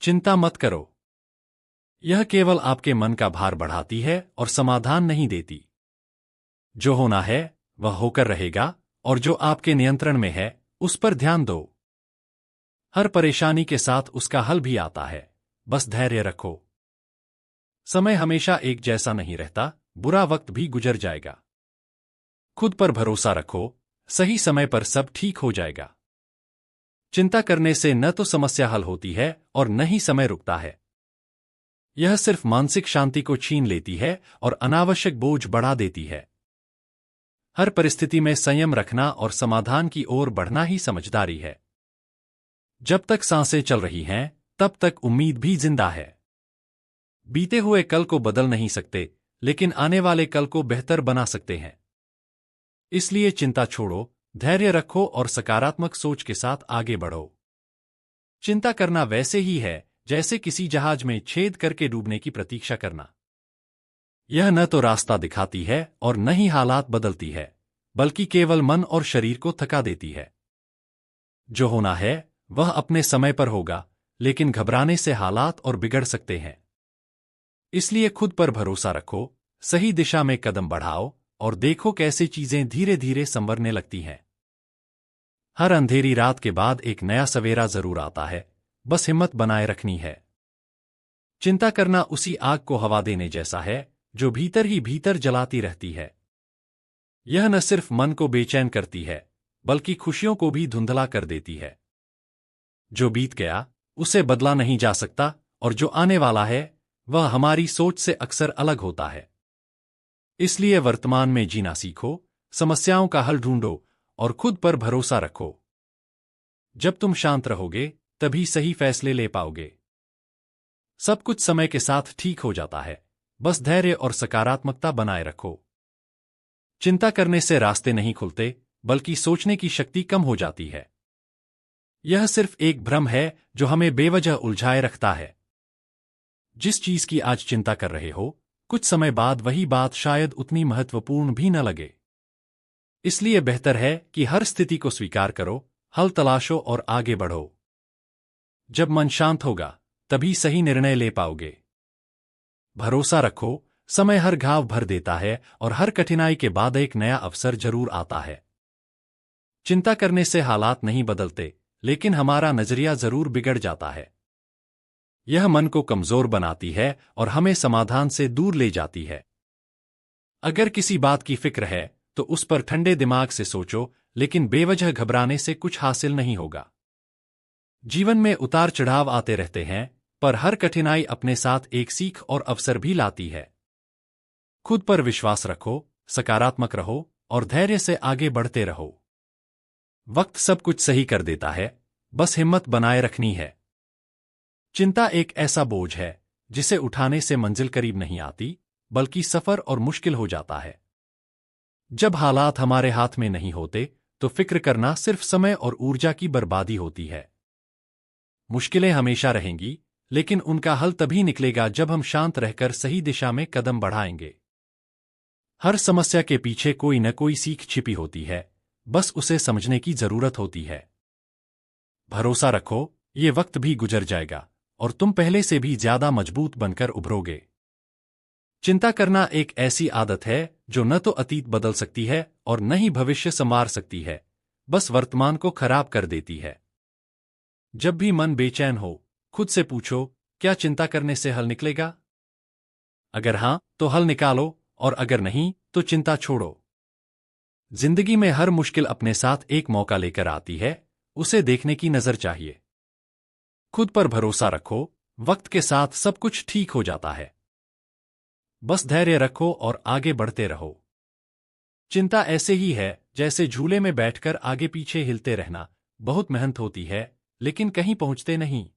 चिंता मत करो। यह केवल आपके मन का भार बढ़ाती है और समाधान नहीं देती। जो होना है वह होकर रहेगा, और जो आपके नियंत्रण में है उस पर ध्यान दो। हर परेशानी के साथ उसका हल भी आता है, बस धैर्य रखो। समय हमेशा एक जैसा नहीं रहता, बुरा वक्त भी गुजर जाएगा। खुद पर भरोसा रखो, सही समय पर सब ठीक हो जाएगा। चिंता करने से न तो समस्या हल होती है और न ही समय रुकता है। यह सिर्फ मानसिक शांति को छीन लेती है और अनावश्यक बोझ बढ़ा देती है। हर परिस्थिति में संयम रखना और समाधान की ओर बढ़ना ही समझदारी है। जब तक सांसें चल रही हैं, तब तक उम्मीद भी जिंदा है। बीते हुए कल को बदल नहीं सकते, लेकिन आने वाले कल को बेहतर बना सकते हैं। इसलिए चिंता छोड़ो, धैर्य रखो और सकारात्मक सोच के साथ आगे बढ़ो। चिंता करना वैसे ही है जैसे किसी जहाज में छेद करके डूबने की प्रतीक्षा करना। यह न तो रास्ता दिखाती है और न ही हालात बदलती है, बल्कि केवल मन और शरीर को थका देती है। जो होना है वह अपने समय पर होगा, लेकिन घबराने से हालात और बिगड़ सकते हैं। इसलिए खुद पर भरोसा रखो, सही दिशा में कदम बढ़ाओ और देखो कैसे चीजें धीरे धीरे संवरने लगती हैं। हर अंधेरी रात के बाद एक नया सवेरा जरूर आता है, बस हिम्मत बनाए रखनी है। चिंता करना उसी आग को हवा देने जैसा है जो भीतर ही भीतर जलाती रहती है। यह न सिर्फ मन को बेचैन करती है, बल्कि खुशियों को भी धुंधला कर देती है। जो बीत गया उसे बदला नहीं जा सकता, और जो आने वाला है वह हमारी सोच से अक्सर अलग होता है। इसलिए वर्तमान में जीना सीखो, समस्याओं का हल ढूंढो और खुद पर भरोसा रखो। जब तुम शांत रहोगे तभी सही फैसले ले पाओगे। सब कुछ समय के साथ ठीक हो जाता है, बस धैर्य और सकारात्मकता बनाए रखो। चिंता करने से रास्ते नहीं खुलते, बल्कि सोचने की शक्ति कम हो जाती है। यह सिर्फ एक भ्रम है जो हमें बेवजह उलझाए रखता है। जिस चीज की आज चिंता कर रहे हो, कुछ समय बाद वही बात शायद उतनी महत्वपूर्ण भी न लगे। इसलिए बेहतर है कि हर स्थिति को स्वीकार करो, हल तलाशो और आगे बढ़ो। जब मन शांत होगा तभी सही निर्णय ले पाओगे। भरोसा रखो, समय हर घाव भर देता है और हर कठिनाई के बाद एक नया अवसर जरूर आता है। चिंता करने से हालात नहीं बदलते, लेकिन हमारा नजरिया जरूर बिगड़ जाता है। यह मन को कमजोर बनाती है और हमें समाधान से दूर ले जाती है। अगर किसी बात की फिक्र है तो उस पर ठंडे दिमाग से सोचो, लेकिन बेवजह घबराने से कुछ हासिल नहीं होगा। जीवन में उतार चढ़ाव आते रहते हैं, पर हर कठिनाई अपने साथ एक सीख और अवसर भी लाती है। खुद पर विश्वास रखो, सकारात्मक रहो और धैर्य से आगे बढ़ते रहो। वक्त सब कुछ सही कर देता है, बस हिम्मत बनाए रखनी है। चिंता एक ऐसा बोझ है जिसे उठाने से मंजिल करीब नहीं आती, बल्कि सफर और मुश्किल हो जाता है। जब हालात हमारे हाथ में नहीं होते तो फिक्र करना सिर्फ समय और ऊर्जा की बर्बादी होती है। मुश्किलें हमेशा रहेंगी, लेकिन उनका हल तभी निकलेगा जब हम शांत रहकर सही दिशा में कदम बढ़ाएंगे। हर समस्या के पीछे कोई न कोई सीख छिपी होती है, बस उसे समझने की जरूरत होती है। भरोसा रखो, ये वक्त भी गुजर जाएगा और तुम पहले से भी ज्यादा मजबूत बनकर उभरोगे। चिंता करना एक ऐसी आदत है जो न तो अतीत बदल सकती है और न ही भविष्य संवार सकती है, बस वर्तमान को खराब कर देती है। जब भी मन बेचैन हो, खुद से पूछो, क्या चिंता करने से हल निकलेगा? अगर हां, तो हल निकालो, और अगर नहीं, तो चिंता छोड़ो। जिंदगी में हर मुश्किल अपने साथ एक मौका लेकर आती है, उसे देखने की नजर चाहिए। खुद पर भरोसा रखो, वक्त के साथ सब कुछ ठीक हो जाता है। बस धैर्य रखो और आगे बढ़ते रहो। चिंता ऐसे ही है जैसे झूले में बैठकर आगे पीछे हिलते रहना, बहुत मेहनत होती है, लेकिन कहीं पहुंचते नहीं।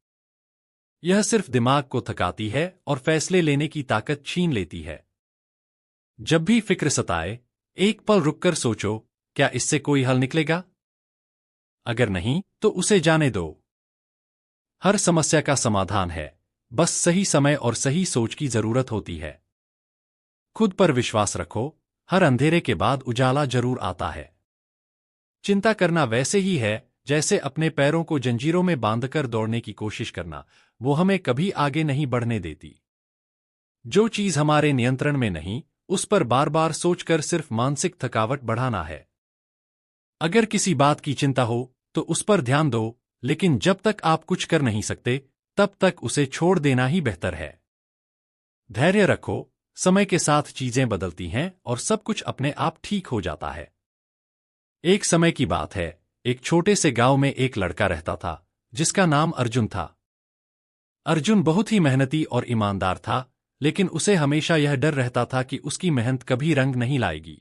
यह सिर्फ दिमाग को थकाती है और फैसले लेने की ताकत छीन लेती है। जब भी फिक्र सताए, एक पल रुककर सोचो, क्या इससे कोई हल निकलेगा? अगर नहीं, तो उसे जाने दो। हर समस्या का समाधान है, बस सही समय और सही सोच की जरूरत होती है। खुद पर विश्वास रखो, हर अंधेरे के बाद उजाला जरूर आता है। चिंता करना वैसे ही है जैसे अपने पैरों को जंजीरों में बांधकर दौड़ने की कोशिश करना, वो हमें कभी आगे नहीं बढ़ने देती। जो चीज हमारे नियंत्रण में नहीं, उस पर बार बार सोचकर सिर्फ मानसिक थकावट बढ़ाना है। अगर किसी बात की चिंता हो तो उस पर ध्यान दो, लेकिन जब तक आप कुछ कर नहीं सकते तब तक उसे छोड़ देना ही बेहतर है। धैर्य रखो, समय के साथ चीजें बदलती हैं और सब कुछ अपने आप ठीक हो जाता है। एक समय की बात है, एक छोटे से गांव में एक लड़का रहता था जिसका नाम अर्जुन था। अर्जुन बहुत ही मेहनती और ईमानदार था, लेकिन उसे हमेशा यह डर रहता था कि उसकी मेहनत कभी रंग नहीं लाएगी।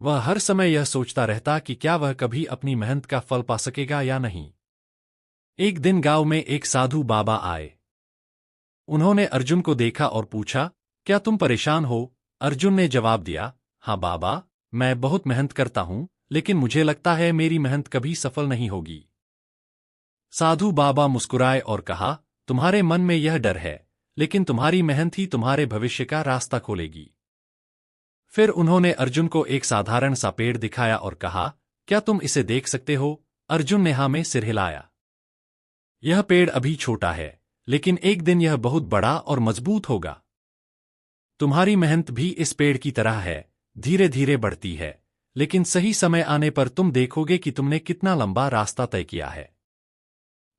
वह हर समय यह सोचता रहता कि क्या वह कभी अपनी मेहनत का फल पा सकेगा या नहीं। एक दिन गांव में एक साधु बाबा आए। उन्होंने अर्जुन को देखा और पूछा, क्या तुम परेशान हो? अर्जुन ने जवाब दिया, हाँ बाबा, मैं बहुत मेहनत करता हूं, लेकिन मुझे लगता है मेरी मेहनत कभी सफल नहीं होगी। साधु बाबा मुस्कुराए और कहा, तुम्हारे मन में यह डर है, लेकिन तुम्हारी मेहनत ही तुम्हारे भविष्य का रास्ता खोलेगी। फिर उन्होंने अर्जुन को एक साधारण सा पेड़ दिखाया और कहा, क्या तुम इसे देख सकते हो? अर्जुन ने हाँ में सिर हिलाया। यह पेड़ अभी छोटा है, लेकिन एक दिन यह बहुत बड़ा और मजबूत होगा। तुम्हारी मेहनत भी इस पेड़ की तरह है, धीरे धीरे बढ़ती है, लेकिन सही समय आने पर तुम देखोगे कि तुमने कितना लंबा रास्ता तय किया है।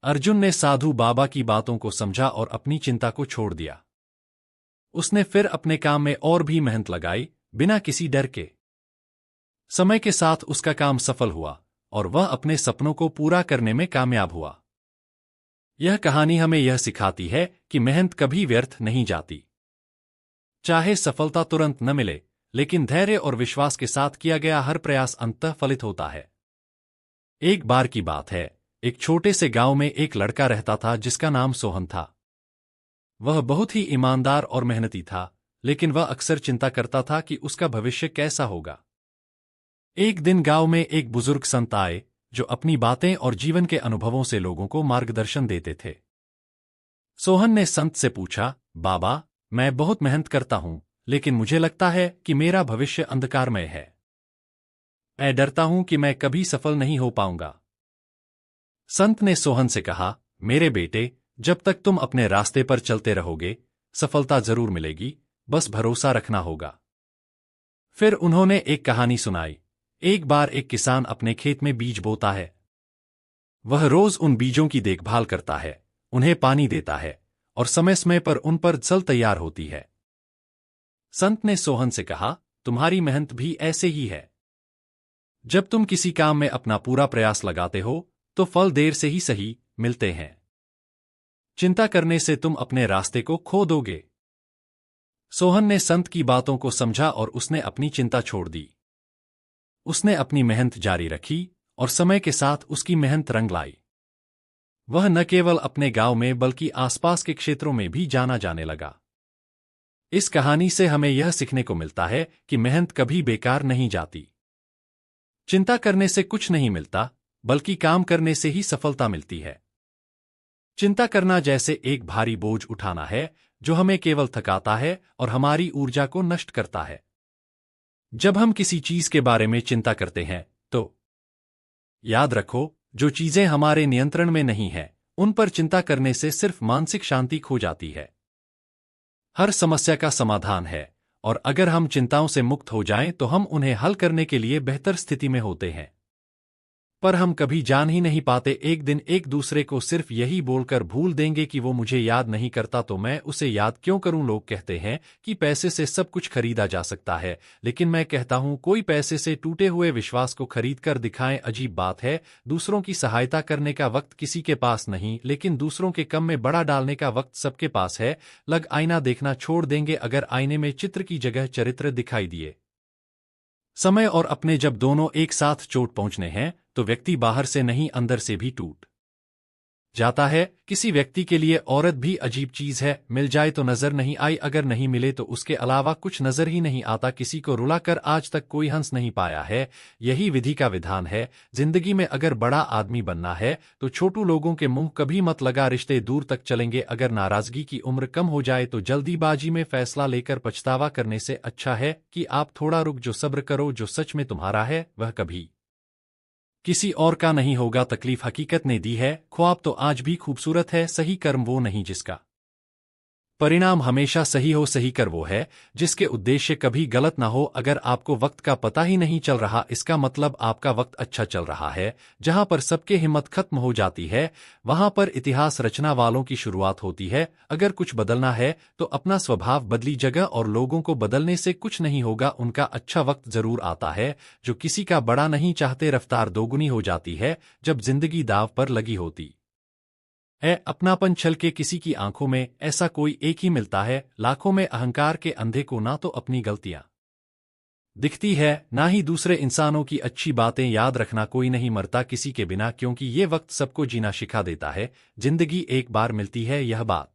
अर्जुन ने साधु बाबा की बातों को समझा और अपनी चिंता को छोड़ दिया। उसने फिर अपने काम में और भी मेहनत लगाई, बिना किसी डर के। समय के साथ उसका काम सफल हुआ और वह अपने सपनों को पूरा करने में कामयाब हुआ। यह कहानी हमें यह सिखाती है कि मेहनत कभी व्यर्थ नहीं जाती। चाहे सफलता तुरंत न मिले, लेकिन धैर्य और विश्वास के साथ किया गया हर प्रयास अंततः फलित होता है। एक बार की बात है, एक छोटे से गांव में एक लड़का रहता था जिसका नाम सोहन था। वह बहुत ही ईमानदार और मेहनती था, लेकिन वह अक्सर चिंता करता था कि उसका भविष्य कैसा होगा। एक दिन गांव में एक बुजुर्ग संत आए, जो अपनी बातें और जीवन के अनुभवों से लोगों को मार्गदर्शन देते थे। सोहन ने संत से पूछा, बाबा, मैं बहुत मेहनत करता हूं, लेकिन मुझे लगता है कि मेरा भविष्य अंधकारमय है। मैं डरता हूं कि मैं कभी सफल नहीं हो पाऊंगा। संत ने सोहन से कहा, मेरे बेटे, जब तक तुम अपने रास्ते पर चलते रहोगे, सफलता जरूर मिलेगी, बस भरोसा रखना होगा। फिर उन्होंने एक कहानी सुनाई। एक बार एक किसान अपने खेत में बीज बोता है। वह रोज उन बीजों की देखभाल करता है, उन्हें पानी देता है और समय समय पर उन पर जल तैयार होती है। संत ने सोहन से कहा, तुम्हारी मेहनत भी ऐसे ही है। जब तुम किसी काम में अपना पूरा प्रयास लगाते हो तो फल देर से ही सही मिलते हैं। चिंता करने से तुम अपने रास्ते को खो दोगे। सोहन ने संत की बातों को समझा और उसने अपनी चिंता छोड़ दी। उसने अपनी मेहनत जारी रखी और समय के साथ उसकी मेहनत रंग लाई। वह न केवल अपने गांव में बल्कि आसपास के क्षेत्रों में भी जाना जाने लगा। इस कहानी से हमें यह सीखने को मिलता है कि मेहनत कभी बेकार नहीं जाती। चिंता करने से कुछ नहीं मिलता, बल्कि काम करने से ही सफलता मिलती है। चिंता करना जैसे एक भारी बोझ उठाना है, जो हमें केवल थकाता है और हमारी ऊर्जा को नष्ट करता है। जब हम किसी चीज के बारे में चिंता करते हैं तो याद रखो, जो चीजें हमारे नियंत्रण में नहीं हैं, उन पर चिंता करने से सिर्फ मानसिक शांति खो जाती है। हर समस्या का समाधान है, और अगर हम चिंताओं से मुक्त हो जाएं तो हम उन्हें हल करने के लिए बेहतर स्थिति में होते हैं। पर हम कभी जान ही नहीं पाते, एक दिन एक दूसरे को सिर्फ यही बोलकर भूल देंगे कि वो मुझे याद नहीं करता तो मैं उसे याद क्यों करूं। लोग कहते हैं कि पैसे से सब कुछ खरीदा जा सकता है, लेकिन मैं कहता हूं कोई पैसे से टूटे हुए विश्वास को खरीद कर दिखाएं। अजीब बात है, दूसरों की सहायता करने का वक्त किसी के पास नहीं, लेकिन दूसरों के कम में बड़ा डालने का वक्त सबके पास है। लग आईना देखना छोड़ देंगे अगर आईने में चित्र की जगह चरित्र दिखाई दिए। समय और अपने जब दोनों एक साथ चोट पहुंचने हैं तो व्यक्ति बाहर से नहीं अंदर से भी टूट जाता है। किसी व्यक्ति के लिए औरत भी अजीब चीज है, मिल जाए तो नजर नहीं आई, अगर नहीं मिले तो उसके अलावा कुछ नजर ही नहीं आता। किसी को रुलाकर आज तक कोई हंस नहीं पाया है, यही विधि का विधान है। जिंदगी में अगर बड़ा आदमी बनना है तो छोटू लोगों के मुंह कभी मत लगा, रिश्ते दूर तक चलेंगे। अगर नाराजगी की उम्र कम हो जाए तो जल्दीबाजी में फैसला लेकर पछतावा करने से अच्छा है कि आप थोड़ा रुक, जो सब्र करो, जो सच में तुम्हारा है वह कभी किसी और का नहीं होगा, तकलीफ हकीकत ने दी है। ख्वाब तो आज भी खूबसूरत है, सही कर्म वो नहीं जिसका परिणाम हमेशा सही हो। सही कर वो है जिसके उद्देश्य कभी गलत ना हो। अगर आपको वक्त का पता ही नहीं चल रहा, इसका मतलब आपका वक्त अच्छा चल रहा है। जहां पर सबके हिम्मत खत्म हो जाती है, वहां पर इतिहास रचना वालों की शुरुआत होती है। अगर कुछ बदलना है तो अपना स्वभाव बदली, जगह और लोगों को बदलने से कुछ नहीं होगा। उनका अच्छा वक्त जरूर आता है जो किसी का बड़ा नहीं चाहते। रफ्तार दोगुनी हो जाती है जब जिंदगी दाव पर लगी होती है। अपनापन छल के किसी की आंखों में ऐसा कोई एक ही मिलता है। लाखों में अहंकार के अंधे को ना तो अपनी गलतियां दिखती है, ना ही दूसरे इंसानों की अच्छी बातें। याद रखना, कोई नहीं मरता किसी के बिना, क्योंकि ये वक्त सबको जीना सिखा देता है। जिंदगी एक बार मिलती है, यह बात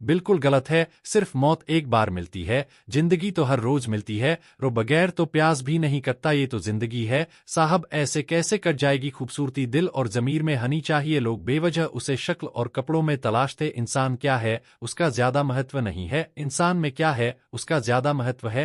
बिल्कुल गलत है। सिर्फ मौत एक बार मिलती है, जिंदगी तो हर रोज मिलती है। रो बगैर तो प्यास भी नहीं कटता, ये तो जिंदगी है साहब। ऐसे कैसे कट जाएगी खूबसूरती? दिल और जमीर में हनी चाहिए। लोग बेवजह उसे शक्ल और कपड़ों में तलाशते। इंसान क्या है उसका ज्यादा महत्व नहीं है, इंसान में क्या है उसका ज्यादा महत्व है।